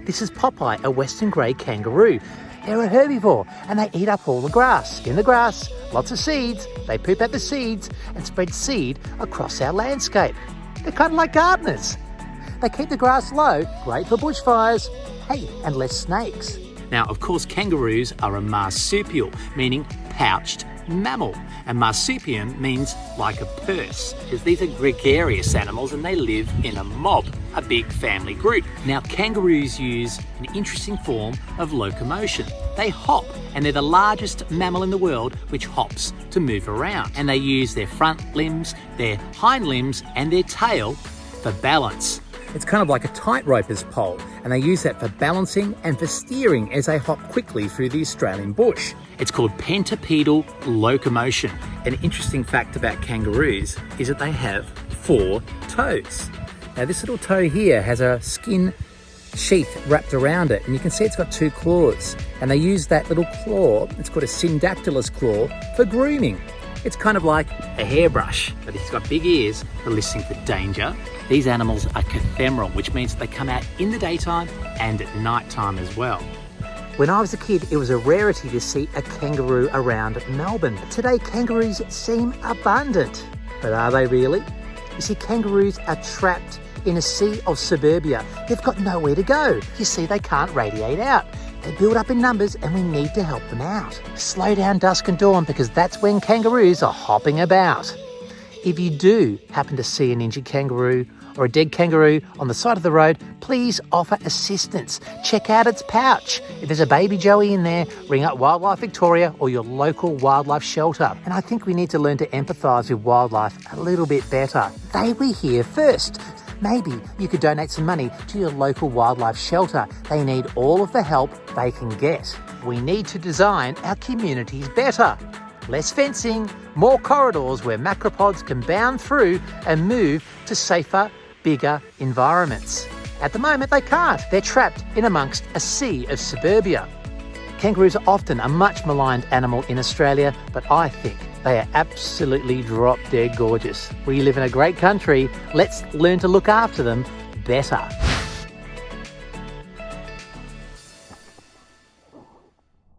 This is Popeye, a western grey kangaroo. They're a herbivore and they eat up all the grass. In the grass, lots of seeds. They poop out the seeds and spread seed across our landscape. They're kind of like gardeners. They keep the grass low, great for bushfires, hey, and less snakes. Now, of course, kangaroos are a marsupial, meaning pouched mammal. And marsupium means like a purse, because these are gregarious animals and they live in a mob, a big family group. Now, kangaroos use an interesting form of locomotion. They hop, and they're the largest mammal in the world which hops to move around. And they use their front limbs, their hind limbs, and their tail for balance. It's kind of like a tightroper's pole, and they use that for balancing and for steering as they hop quickly through the Australian bush. It's called pentapedal locomotion. An interesting fact about kangaroos is that they have 4 toes. Now this little toe here has a skin sheath wrapped around it, and you can see it's got 2 claws, and they use that little claw, it's called a syndactylus claw, for grooming. It's kind of like a hairbrush, but it's got big ears for listening for danger. These animals are cathemeral, which means they come out in the daytime and at night time as well. When I was a kid, it was a rarity to see a kangaroo around Melbourne. Today, kangaroos seem abundant, but are they really? You see, kangaroos are trapped in a sea of suburbia. They've got nowhere to go. You see, they can't radiate out. They build up in numbers and we need to help them out. Slow down dusk and dawn, because that's when kangaroos are hopping about. If you do happen to see an injured kangaroo or a dead kangaroo on the side of the road, please offer assistance. Check out its pouch. If there's a baby joey in there, ring up Wildlife Victoria or your local wildlife shelter. And I think we need to learn to empathise with wildlife a little bit better. They were here first. Maybe you could donate some money to your local wildlife shelter. They need all of the help they can get. We need to design our communities better. Less fencing, more corridors where macropods can bound through and move to safer, bigger environments. At the moment, they can't. They're trapped in amongst a sea of suburbia. Kangaroos are often a much maligned animal in Australia, but I think they are absolutely drop-dead gorgeous. We live in a great country. Let's learn to look after them better.